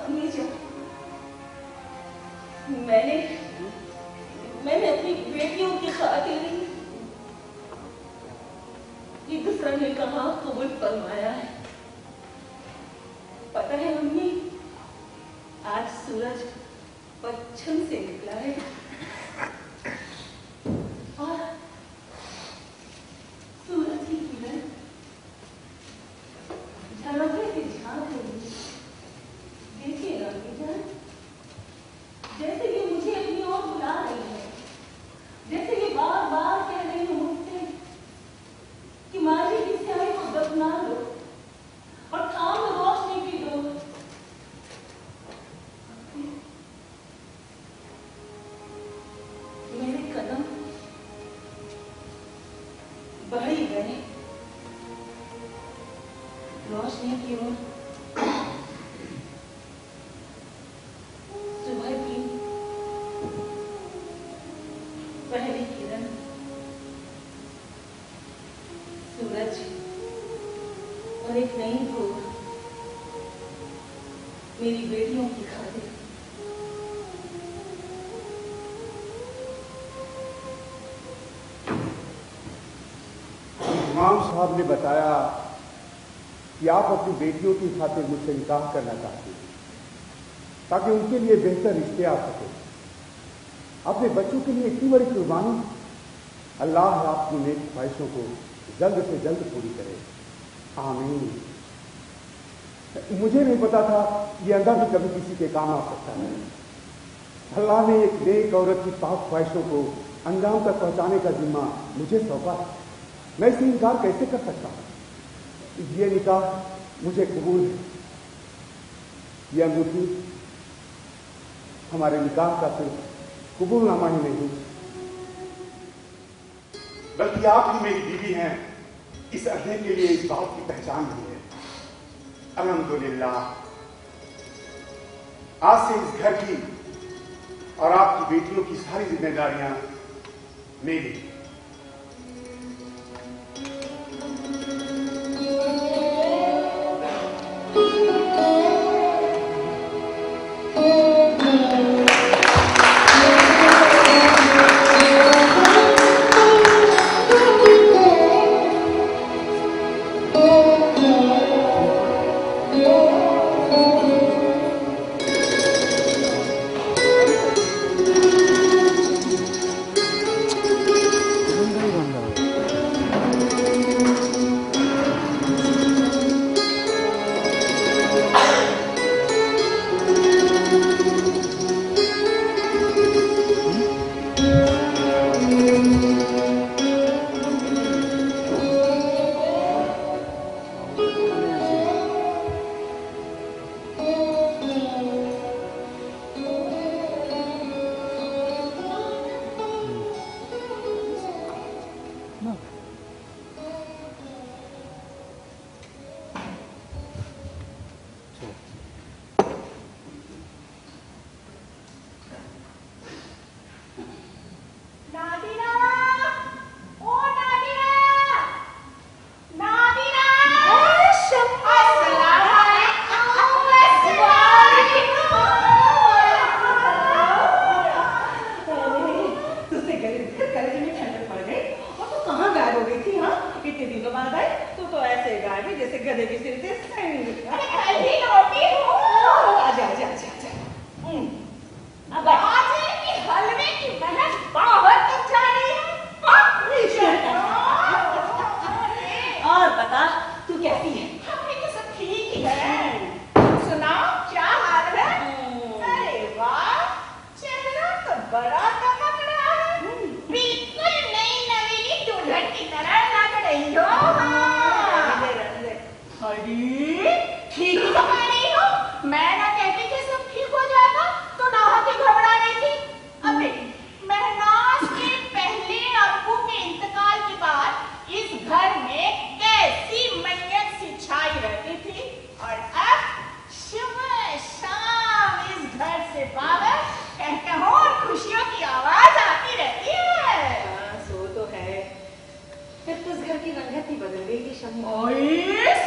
ये जो मैंने अपनी बेटियों की खातिर ये दूसरा निकाह कबूल फरमाया है। पता है मम्मी, आज सूरज पश्चिम से निकला है और सूरज की किरण झरोखे से झांक रही है। देखिए रानी जान, जैसे ये मुझे अपनी ओर बुला रही है, जैसे ये बार बार कह रही है मुझसे कि माँ जी की स्याही को दफना दो और थाम लो रोशनी की दो। मेरे कदम बढ़ ही गए रोशनी की ओर। सुबह की पहली किरण, सूरज और एक नई भोर मेरी बेटियों की खातिर। इमाम साहब ने बताया कि आप अपनी बेटियों की खातिर मुझसे निकाह करना चाहते हैं ताकि उनके लिए बेहतर रिश्ते आ सके। अपने बच्चों के लिए इतनी बड़ी कुर्बानी, अल्लाह आपकी नेक ख्वाहिशों को जल्द से जल्द पूरी करे, आमीन। मुझे नहीं पता था ये अंधा भी कभी किसी के काम आ सकता है। अल्लाह ने एक नेक औरत की पाक ख्वाहिशों को अंजाम तक पहुंचाने का जिम्मा मुझे सौंपा। मैं इससे इनकार कैसे कर सकता हूं? ये निकाह मुझे कबूल है। ये अंगूठी हमारे निकाह का सिर्फ कबूलनामा ही नहीं बल्कि आप ही मेरी बीवी हैं। इस अहले के लिए इस बात की पहचान भी है। अल्हम्दुलिल्लाह, आज से इस घर की और आपकी बेटियों की सारी जिम्मेदारियां मेरी।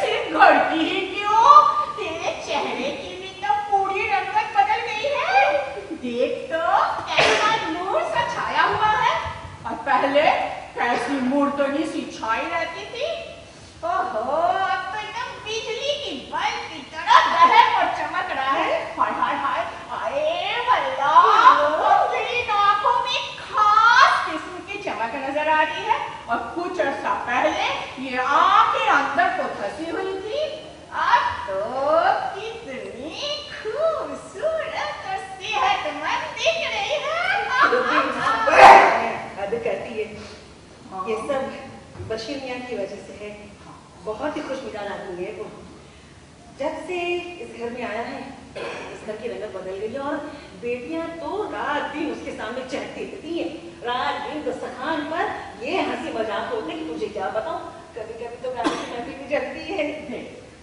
सिर्फ घर की ही क्यों, तेरे चेहरे की भी तो पूरी बहुत ही खुश मिजाज आदमी है वो। जब से इस घर में आया है इस घर की रंगत बदल गई है और बेटियां तो रात दिन उसके सामने चहकती रहती है। रात दिन दस्तरखान पर ये हंसी मजाक होते कि तुझे क्या बताऊं, कभी कभी तो गाने की महफिल भी जलती है।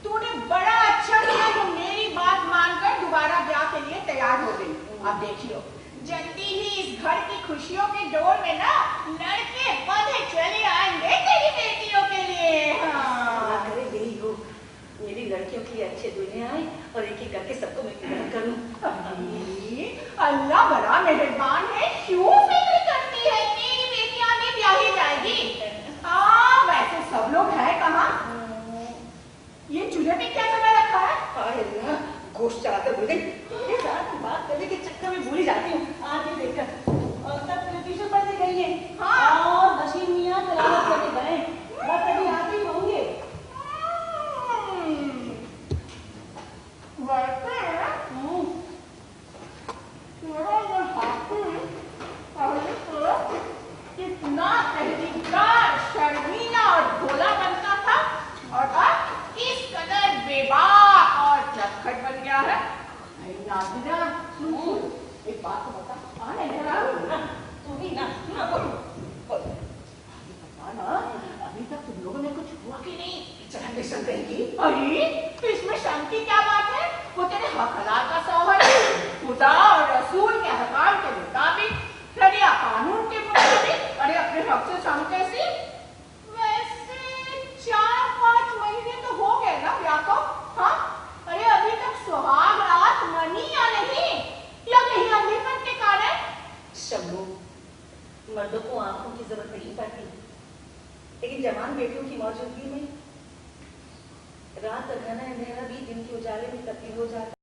तूने बड़ा अच्छा किया जो मेरी बात मानकर दोबारा ब्याह के लिए तैयार हो गई। अब देखियो जल्दी ही इस घर की खुशियों के डोर में ना लड़के बंधे चले आएंगे तेरी बेटियों के लिए। हाँ। अरे यही हो, मेरी लड़कियों के लिए अच्छे दूल्हे आए और एक एक करके सबको मैं विदा करूं। अल्लाह बड़ा मेहरबान है, क्यों फिक्र करती है, मेरी बेटियां भी ब्याही जाएगी। हाँ वैसे सब लोग हैं कहाँ? ये चूल्हे पे क्या समय रखा है? अल्लाह, गोश्त चलाकर भूल गई। ये साथ में बात करने के चक्कर में भूल ही जाती हूँ। आज ये देखकर और सब ट्यूशन पढ़ने गई है। हाँ। और बशीर मियाँ तलावत करने गए, बस अभी आते ही होंगे। कितना तहरीकार, शर्मीला और भोला बनता था और अब इस कदर बेबाक और चटखट बन गया है। नाज़िरा, एक बात तो बता, कौन है जरा? तू भी ना बोल। अभी तक तुम लोगों ने कुछ हुआ कि नहीं? चढ़ाने चल रही। अरे इसमें शक की क्या बात है? वो तेरे हक हलाल का सौहर है। खुदा और रसूल के अहकाम के मुताबिक, शरिया कानून के मुताबिक, अरे अपने हक से सम कैसी? वैसे 4-5 महीने तो हो गए ना ब्याह को। हाँ अरे अभी तक सुहाग रात मनी या नहीं, या कहीं अंधेपन के कारण? शम्भू, मर्दों को आंखों की जरूरत नहीं पड़ती, लेकिन जवान बेटियों की मौजूदगी में रात का घना अंधेरा भी दिन के उजाले में तब्दील हो जाता।